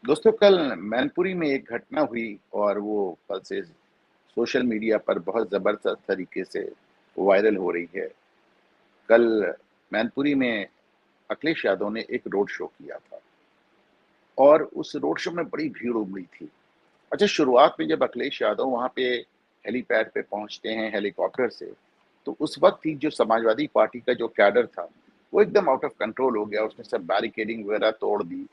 दोस्तों, कल मैनपुरी में एक घटना हुई और वो कल से सोशल मीडिया पर बहुत ज़बरदस्त तरीके से वायरल हो रही है। कल मैनपुरी में अखिलेश यादव ने एक रोड शो किया था और उस रोड शो में बड़ी भीड़ उमड़ी थी। अच्छा, शुरुआत में जब अखिलेश यादव वहाँ पे हेलीपैड पे पहुँचते हैं हेलीकॉप्टर से, तो उस वक़्त ही जो समाजवादी पार्टी का जो कैडर था, वो एकदम आउट ऑफ कंट्रोल हो गया। उसने सब बैरिकेडिंग वगैरह तोड़ दी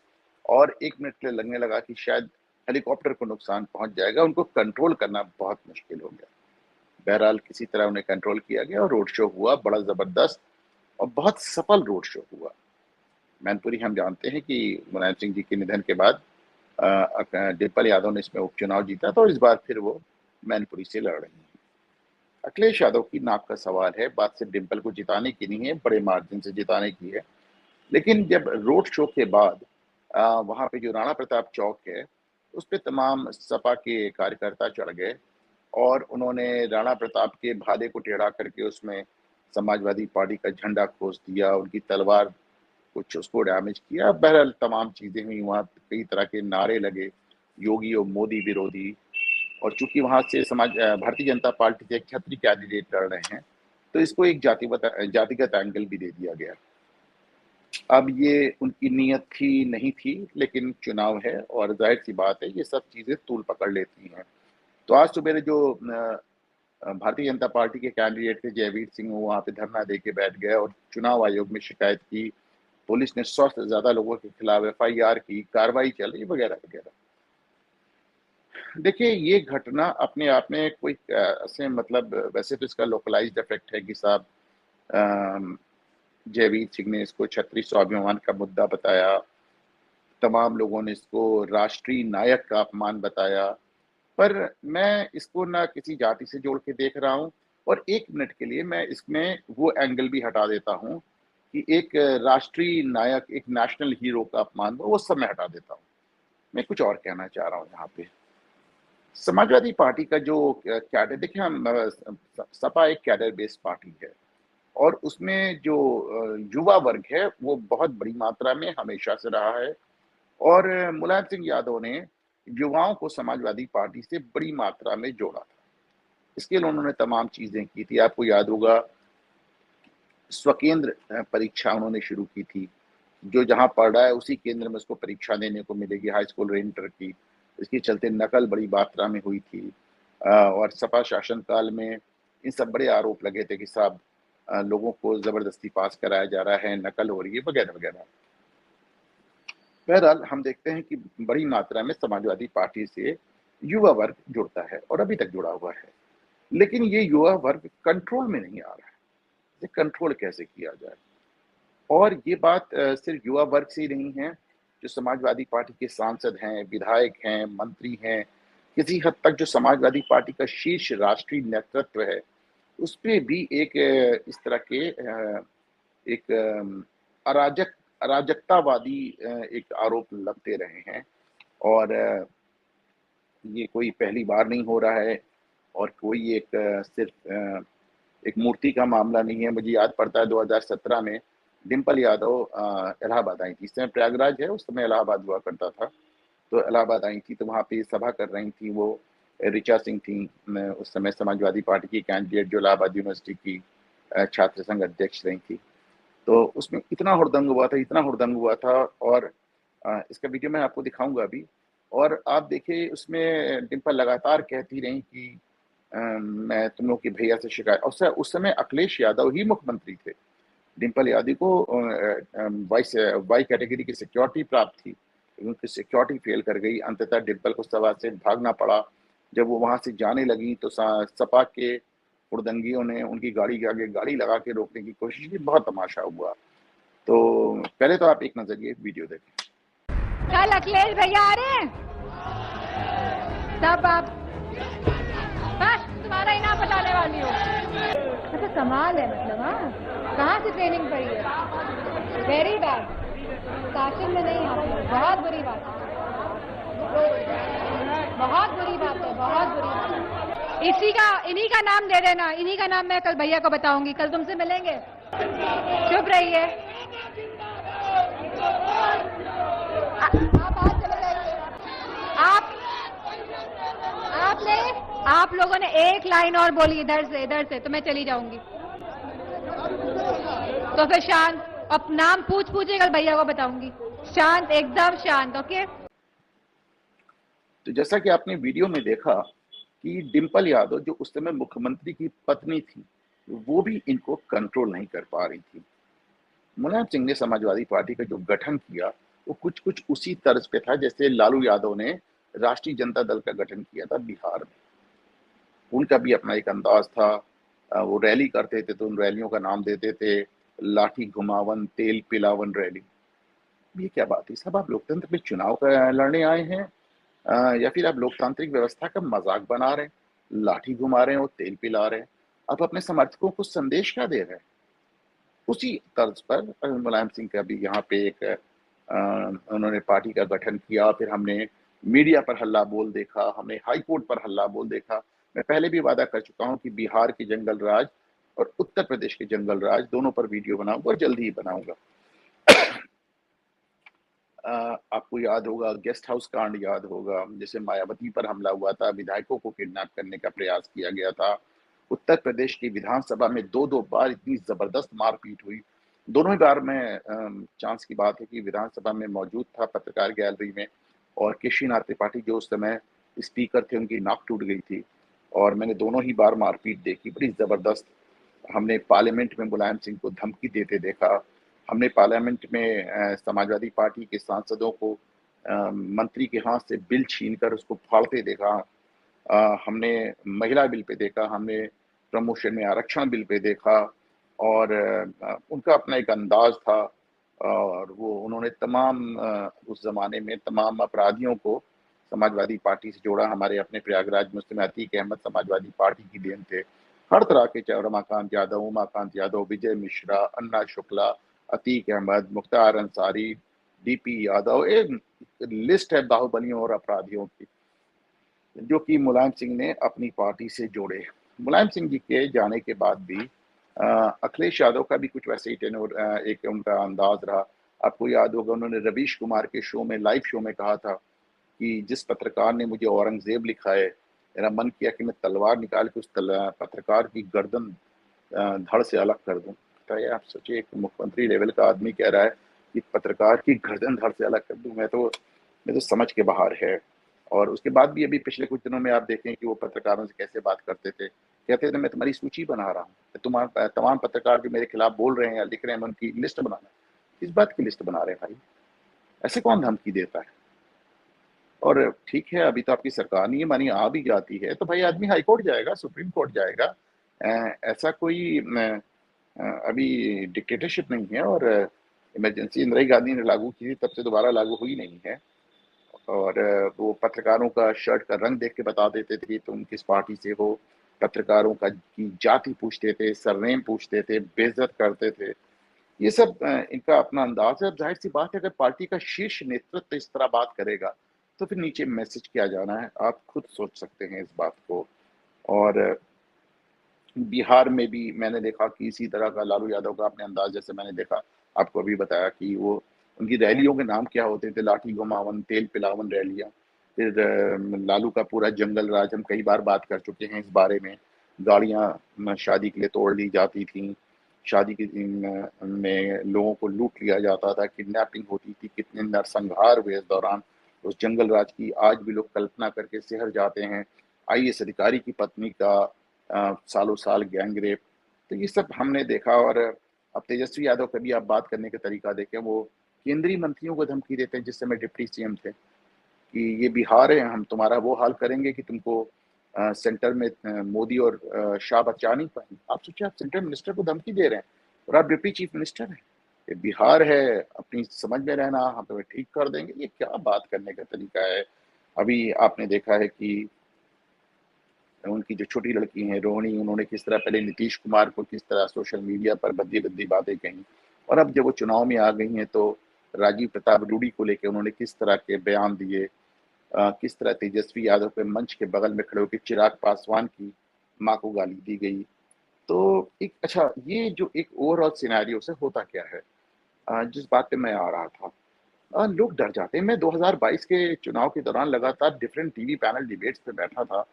और 1 मिनट के लिए लगने लगा कि शायद हेलीकॉप्टर को नुकसान पहुँच जाएगा। उनको कंट्रोल करना बहुत मुश्किल हो गया। बहरहाल किसी तरह उन्हें कंट्रोल किया गया और रोड शो हुआ, बड़ा ज़बरदस्त और बहुत सफल रोड शो हुआ। मैनपुरी हम जानते हैं कि मुलायम सिंह जी के निधन के बाद डिम्पल यादव ने इसमें उपचुनाव जीता था और इस बार फिर वो मैनपुरी से लड़ रही हैं। अखिलेश यादव की नाक का सवाल है, बात सिर्फ डिम्पल को जिताने की नहीं है, बड़े मार्जिन से जिताने की है। लेकिन जब रोड शो के बाद वहाँ पे जो राणा प्रताप चौक है, उस पे तमाम सपा के कार्यकर्ता चढ़ गए और उन्होंने राणा प्रताप के भाले को टेढ़ा करके उसमें समाजवादी पार्टी का झंडा खोस दिया, उनकी तलवार कुछ उसको डैमेज किया। बहरहाल तमाम चीज़ें हुई, वहाँ कई तरह के नारे लगे, योगी और मोदी विरोधी। और चूंकि वहाँ से भारतीय जनता पार्टी से एक छत्री कैंडिडेट लड़ रहे हैं, तो इसको एक जातिगत एंगल भी दे दिया गया। अब ये उनकी नीयत थी नहीं थी, लेकिन चुनाव है और जाहिर-सी बात है ये सब चीज़ें तूल पकड़ लेती हैं। तो आज सुबेरे जो भारतीय जनता पार्टी के कैंडिडेट थे जयवीर सिंह, वो वहाँ पे धरना दे के बैठ गए और चुनाव आयोग में शिकायत की। पुलिस ने 100 से ज़्यादा लोगों के खिलाफ एफआईआर की, कार्रवाई चल रही वगैरह-वगैरह। देखिए, ये घटना अपने आप में कोई ऐसे मतलब वैसे तो इसका लोकलाइज्ड इफ़ेक्ट है कि साहब अ, जयवीर सिंह ने इसको क्षत्रिय स्वाभिमान का मुद्दा बताया, तमाम लोगों ने इसको राष्ट्रीय नायक का अपमान बताया, पर मैं इसको ना किसी जाति से जोड़ के देख रहा हूँ और 1 मिनट के लिए मैं इसमें वो एंगल भी हटा देता हूँ कि एक राष्ट्रीय नायक, एक नेशनल हीरो का अपमान वो सब मैं हटा देता हूँ। मैं कुछ और कहना चाह रहा हूँ यहाँ पे। समाजवादी पार्टी का जो कैडर देखिए हम सपा एक कैडर बेस्ड पार्टी है और उसमें जो युवा वर्ग है वो बहुत बड़ी मात्रा में हमेशा से रहा है और मुलायम सिंह यादव ने युवाओं को समाजवादी पार्टी से बड़ी मात्रा में जोड़ा था। इसके लिए उन्होंने तमाम चीजें की थी। आपको याद होगा स्वकेंद्र परीक्षा उन्होंने शुरू की थी। जो जहाँ पढ़ रहा है उसी केंद्र में उसको परीक्षा देने को मिलेगी, हाई स्कूल और इंटर की। इसके चलते नकल बड़ी मात्रा में हुई थी और सपा शासनकाल में इन सब बड़े आरोप लगे थे कि साहब लोगों को जबरदस्ती पास कराया जा रहा है, नकल हो रही है वगैरह-वगैरह। बहरहाल हम देखते हैं कि बड़ी मात्रा में समाजवादी पार्टी से युवा वर्ग जुड़ता है और अभी तक जुड़ा हुआ है। लेकिन ये युवा वर्ग कंट्रोल में नहीं आ रहा है। इसे कंट्रोल कैसे किया जाए? और ये बात सिर्फ युवा वर्ग से ही नहीं है, जो समाजवादी पार्टी के सांसद हैं, विधायक हैं, मंत्री हैं, किसी हद तक जो समाजवादी पार्टी का शीर्ष राष्ट्रीय नेतृत्व है, उसपे भी एक इस तरह के एक अराजक अराजकतावादी एक आरोप लगते रहे हैं और ये कोई पहली बार नहीं हो रहा है और कोई एक सिर्फ एक मूर्ति का मामला नहीं है। मुझे याद पड़ता है 2017 में डिम्पल यादव इलाहाबाद आई थी। इस समय प्रयागराज है, उस समय इलाहाबाद हुआ करता था। तो इलाहाबाद आई थी, तो वहाँ पे सभा कर रही थी वो ऋचा सिंह थी। उस समय समाजवादी पार्टी की कैंडिडेट जो इलाहाबाद यूनिवर्सिटी की छात्र संघ अध्यक्ष रही थी। तो उसमें इतना हुड़दंग हुआ था और इसका वीडियो मैं आपको दिखाऊँगा अभी। और आप देखिए उसमें डिम्पल लगातार कहती रहीं कि मैं तुम लोग के भैया से शिकायत और उस समय अखिलेश यादव ही मुख्यमंत्री थे। डिम्पल यादव को वाई कैटेगरी की सिक्योरिटी प्राप्त थी। उनकी सिक्योरिटी फेल कर गई। अंततः डिम्पल को सभा से भागना पड़ा। जब वो वहाँ से जाने लगी तो सपा के हुड़दंगियों ने उनकी गाड़ी के आगे गाड़ी लगा के रोकने की कोशिश की। बहुत तमाशा हुआ। तो पहले तो आप एक नजर ये वीडियो देखें। कल अखिलेश भैया आ रहे हैं, तब आप बस तुम्हारा इनाम बताने वाली हो। अच्छा कमाल है, मतलब हाँ, कहाँ से ट्रेनिंग पड़ी है? वेरी बैड, शासन में नहीं आती, बहुत बुरी बात है, बहुत बुरी बात है, बहुत बुरी बात है। इन्हीं का नाम दे देना, इन्हीं का नाम मैं कल भैया को बताऊंगी। कल तुमसे मिलेंगे, चुप रहिए। आप आज चले जाइए। आप लोगों ने एक लाइन और बोली इधर से तो मैं चली जाऊंगी। तो फिर शांत, अब नाम पूछिएगा भैया को बताऊंगी। शांत, एकदम शांत। ओके। तो जैसा कि आपने वीडियो में देखा कि डिम्पल यादव जो उस समय मुख्यमंत्री की पत्नी थी, वो भी इनको कंट्रोल नहीं कर पा रही थी। मुलायम सिंह ने समाजवादी पार्टी का जो गठन किया वो कुछ कुछ उसी तर्ज पे था जैसे लालू यादव ने राष्ट्रीय जनता दल का गठन किया था बिहार में। उनका भी अपना एक अंदाज था। वो रैली करते थे तो उन रैलियों का नाम देते थे लाठी घुमावन तेल पिलावन रैली। ये क्या बात है? सब आप लोकतंत्र में चुनाव का लड़ने आए हैं या फिर आप लोकतांत्रिक व्यवस्था का मजाक बना रहे हैं? लाठी घुमा रहे हैं और तेल पिला रहे हैं। आप अपने समर्थकों को संदेश क्या दे रहे हैं? उसी तर्ज पर मुलायम सिंह का भी यहाँ पे एक उन्होंने पार्टी का गठन किया। फिर हमने मीडिया पर हल्ला बोल देखा, हमने हाई कोर्ट पर हल्ला बोल देखा। मैं पहले भी वादा कर चुका हूँ कि बिहार के जंगल राज और उत्तर प्रदेश के जंगल राज दोनों पर वीडियो बनाऊंगा और जल्दी ही बनाऊंगा। आपको याद होगा गेस्ट हाउस कांड याद होगा, जैसे मायावती पर हमला हुआ था, विधायकों को किडनैप करने का प्रयास किया गया था। उत्तर प्रदेश की विधानसभा में दो दो बार इतनी जबरदस्त मारपीट हुई। दोनों ही बार में चांस की बात है कि विधानसभा में मौजूद था पत्रकार गैलरी में, और केशरीनाथ त्रिपाठी जो उस समय स्पीकर थे उनकी नाक टूट गई थी, और मैंने दोनों ही बार मारपीट देखी बड़ी जबरदस्त। हमने पार्लियामेंट में मुलायम सिंह को धमकी देते देखा। हमने पार्लियामेंट में समाजवादी पार्टी के सांसदों को मंत्री के हाथ से बिल छीनकर उसको फाड़ते देखा। हमने महिला बिल पे देखा, हमने प्रमोशन में आरक्षण बिल पे देखा, और उनका अपना एक अंदाज था। और वो उन्होंने तमाम उस जमाने में तमाम अपराधियों को समाजवादी पार्टी से जोड़ा। हमारे अपने प्रयागराज मुस्लिम अतीक अहमद समाजवादी पार्टी की देन थे। हर तरह के, चाहे रमाकांत यादव, उमाकांत यादव, विजय मिश्रा, अन्ना शुक्ला, अतीक अहमद, मुख्तार अंसारी, डीपी यादव, एक लिस्ट है बाहुबलियों और अपराधियों की, जो कि मुलायम सिंह ने अपनी पार्टी से जोड़े। मुलायम सिंह जी के जाने के बाद भी अखिलेश यादव का भी कुछ वैसे ही टेनोर, एक उनका अंदाज रहा। आपको याद होगा उन्होंने रवीश कुमार के शो में, लाइव शो में कहा था कि जिस पत्रकार ने मुझे औरंगजेब लिखा है, मेरा मन किया कि मैं तलवार निकाल के उस पत्रकार की गर्दन धड़ से अलग कर दूं। बताइए, आप सोचिए, एक मुख्यमंत्री लेवल का आदमी कह रहा है कि पत्रकार की गर्दन धड़ से अलग कर दूं। मैं तो समझ के बाहर है। और उसके बाद भी अभी पिछले कुछ दिनों में आप देखें कि वो पत्रकारों से कैसे बात करते थे। कहते थे मैं तुम्हारी सूची बना रहा हूँ, तुम्हारा तमाम पत्रकार जो मेरे खिलाफ बोल रहे हैं या लिख रहे हैं, मैं उनकी लिस्ट बनाना। किस बात की लिस्ट बना रहे हैं भाई? ऐसे कौन धमकी देता है? और ठीक है, अभी तो आपकी सरकार नहीं है, मानी आ भी जाती है तो भाई आदमी हाई कोर्ट जाएगा, सुप्रीम कोर्ट जाएगा। ऐसा कोई अभी डिक्टेटरशिप नहीं है, और इमरजेंसी इंदिरा गांधी ने लागू की थी, तब से दोबारा लागू हुई नहीं है। और वो पत्रकारों का शर्ट का रंग देख के बता देते थे तुम किस पार्टी से हो। पत्रकारों का की जाति पूछते थे, सरनेम पूछते थे, बेइज्जत करते थे। ये सब इनका अपना अंदाज है। अब जाहिर सी बात है, अगर पार्टी का शीर्ष नेतृत्व इस तरह बात करेगा तो फिर नीचे मैसेज क्या जाना है, आप खुद सोच सकते हैं इस बात को। और बिहार में भी मैंने देखा कि इसी तरह का लालू यादव का अपने अंदाज, जैसे मैंने देखा, आपको अभी बताया कि वो उनकी रैलियों के नाम क्या होते थे, लाठी घुमावन, तेल पिलावन रैलियां। फिर लालू का पूरा जंगल राज, हम कई बार बात कर चुके हैं इस बारे में। गाड़ियां शादी के लिए तोड़ ली जाती थी, शादी के दिन में लोगों को लूट लिया जाता था, किडनैपिंग होती थी, कितने नरसंहार हुए इस दौरान। उस जंगल राज की आज भी लोग कल्पना करके सिहर जाते हैं। आईएएस अधिकारी की पत्नी का सालों साल गैंग रेप, तो ये सब हमने देखा। और अब तेजस्वी यादव का भी आप बात करने का तरीका देखें, वो केंद्रीय मंत्रियों को धमकी देते हैं जिस समय डिप्टी सीएम थे कि ये बिहार है, हम तुम्हारा वो हाल करेंगे कि तुमको सेंटर में मोदी और शाह बचा नहीं पाएंगे। आप सोचिए, आप सेंट्रल मिनिस्टर को धमकी दे रहे हैं और आप डिप्टी चीफ मिनिस्टर हैं। ये बिहार है, अपनी समझ में रहना, हम तुम्हें ठीक कर देंगे, ये क्या बात करने का तरीका है? अभी आपने देखा है कि उनकी जो छोटी लड़की है रोहिणी, उन्होंने किस तरह पहले नीतीश कुमार को किस तरह सोशल मीडिया पर बद्दी बद्दी बातें कही, और अब जब वो चुनाव में आ गई हैं तो राजीव प्रताप रूडी को लेकर उन्होंने किस तरह के बयान दिए। किस तरह तेजस्वी यादव के मंच के बगल में खड़े होकर चिराग पासवान की माँ को गाली दी गई। तो एक अच्छा, ये जो एक ओवरऑल सिनेरियो से होता क्या है, जिस बात पे मैं आ रहा था, लोग डर जाते हैं। मैं 2022 के चुनाव के दौरान लगातार डिफरेंट टीवी पैनल डिबेट्स पे बैठा था,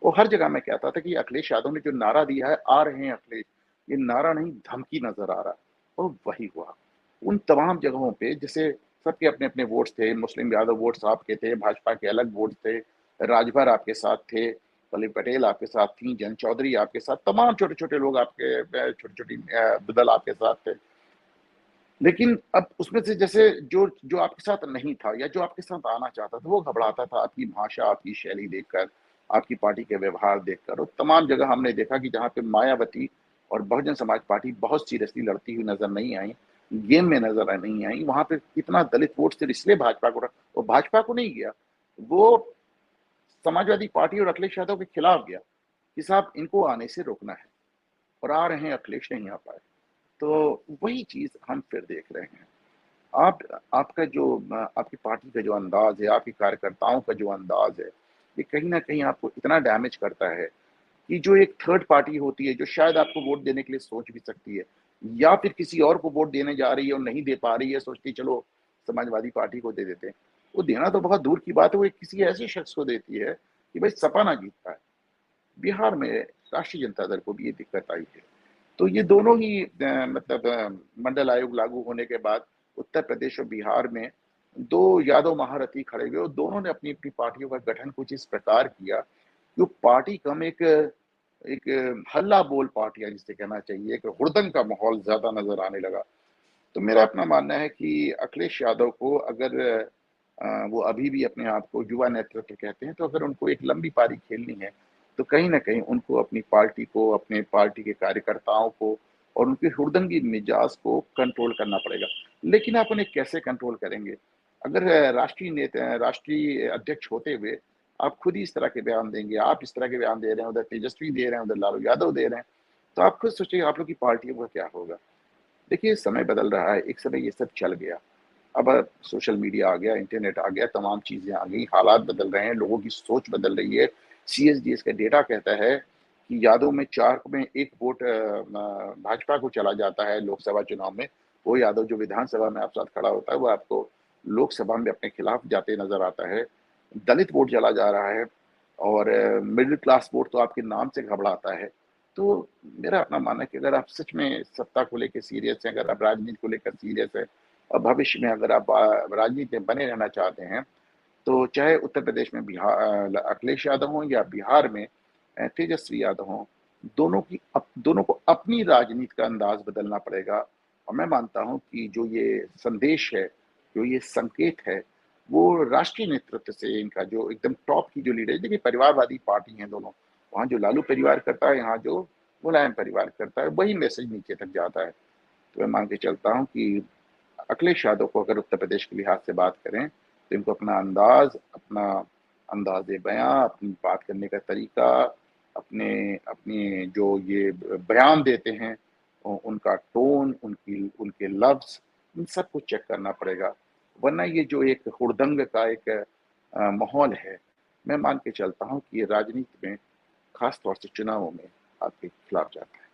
वो हर जगह मैं कहता था कि अखिलेश यादव ने जो नारा दिया है, आ रहे हैं अखिलेश, ये नारा नहीं धमकी नज़र आ रहा है, और वही हुआ। उन तमाम जगहों पे जैसे सबके अपने-अपने वोट्स थे, मुस्लिम यादव वोट्स आपके थे, भाजपा के अलग वोट्स थे, राजभर आपके साथ थे, पल्लवी पटेल आपके साथ थीं, जयंत चौधरी आपके साथ, तमाम छोटे-छोटे लोग आपके छोटी-छोटी दल आपके साथ थे। लेकिन अब उसमें से जैसे जो जो आपके साथ नहीं था या जो आपके साथ आना चाहता था, वो घबराता था आपकी भाषा, आपकी शैली देखकर, आपकी पार्टी के व्यवहार देखकर, और तमाम जगह हमने देखा कि जहाँ पे मायावती और बहुजन समाज पार्टी बहुत सीरियसली लड़ती हुई नज़र नहीं आई, गेम में नज़र नहीं आई, वहाँ पे कितना दलित वोट सिर्फ इसलिए भाजपा को वो भाजपा को नहीं गया, वो समाजवादी पार्टी और अखिलेश यादव के खिलाफ गया कि साहब इनको आने से रोकना है, और आ रहे हैं, अखिलेश नहीं आ पाए। तो वही चीज़ हम फिर देख रहे हैं। आप आपका जो आपकी पार्टी का जो अंदाज़ है, आपके कार्यकर्ताओं का जो अंदाज़ है, ये कहीं न कहीं आपको इतना डैमेज करता है कि जो एक थर्ड पार्टी होती है, जो शायद आपको वोट देने के लिए सोच भी सकती है, या फिर किसी और को वोट देने जा रही है और नहीं दे पा रही है, सोचती है चलो समाजवादी पार्टी को दे देते हैं। वो देना तो बहुत दूर की बात है, वो एक किसी ऐसे शख्स को देती है कि भाई सपा ना जीत पाए। बिहार में राष्ट्रीय जनता दल को भी ये दिक्कत आई है। तो ये दोनों ही मतलब मंडल आयोग लागू होने के बाद उत्तर प्रदेश और बिहार में 2 यादव महारथी खड़े हुए, और दोनों ने अपनी-अपनी पार्टियों का गठन कुछ इस प्रकार किया, जो पार्टी कम एक एक हल्ला बोल पार्टियाँ जिसे कहना चाहिए, एक हुड़दंग का माहौल ज़्यादा नज़र आने लगा। तो मेरा अपना मानना है कि अखिलेश यादव को अगर वो अभी भी अपने आप को युवा नेतृत्व कहते हैं, तो अगर उनको एक लंबी पारी खेलनी है, तो कहीं न कहीं उनको अपनी पार्टी को, अपने पार्टी के कार्यकर्ताओं को और उनके हुड़दंगी मिजाज को कंट्रोल करना पड़ेगा। लेकिन आप उन्हें कैसे कंट्रोल करेंगे? अगर राष्ट्रीय अध्यक्ष होते हुए आप खुद ही इस तरह के बयान देंगे, आप इस तरह के बयान दे रहे हैं, उधर तेजस्वी दे रहे हैं, उधर लालू यादव दे रहे हैं, तो आप खुद सोचिए आप लोग की पार्टियों का क्या होगा? देखिए, समय बदल रहा है, एक समय ये सब चल गया। अब सोशल मीडिया आ गया, इंटरनेट आ गया, तमाम चीज़ें आ गई, हालात बदल रहे हैं, लोगों की सोच बदल रही है। सीएसडीएस का डेटा कहता है कि यादव में 4 में 1 वोट भाजपा को चला जाता है लोकसभा चुनाव में। वो यादव जो विधानसभा में आपके साथ खड़ा होता है, वो आपको लोकसभा में अपने खिलाफ जाते नज़र आता है। दलित वोट चला जा रहा है, और मिडल क्लास वोट तो आपके नाम से घबराता है। तो मेरा अपना मानना है कि अगर आप सच में सत्ता को लेके सीरियस हैं, अगर आप राजनीति को लेकर सीरियस हैं, और भविष्य में अगर आप राजनीति में बने रहना चाहते हैं, तो चाहे उत्तर प्रदेश में अखिलेश यादव हों या बिहार में तेजस्वी यादव हों, दोनों को अपनी राजनीति का अंदाज बदलना पड़ेगा। और मैं मानता हूँ कि जो ये संदेश है, जो ये संकेत है, वो राष्ट्रीय नेतृत्व से इनका जो एकदम टॉप की जो लीडर है, देखिए परिवारवादी पार्टी हैं दोनों, वहाँ जो लालू परिवार करता है, यहाँ जो मुलायम परिवार करता है, वही मैसेज नीचे तक जाता है। तो मैं मान के चलता हूँ कि अखिलेश यादव को अगर उत्तर प्रदेश के लिहाज से बात करें, तो इनको अपना अंदाज़े बयाँ, अपनी बात करने का तरीका, अपने अपनी जो ये बयान देते हैं, उनका टोन, उनके लफ्ज़, इन सबको चेक करना पड़ेगा। वरना ये जो एक हुड़दंग का एक माहौल है, मैं मान के चलता हूँ कि ये राजनीति में, ख़ास तौर से चुनावों में आपके खिलाफ जाता है।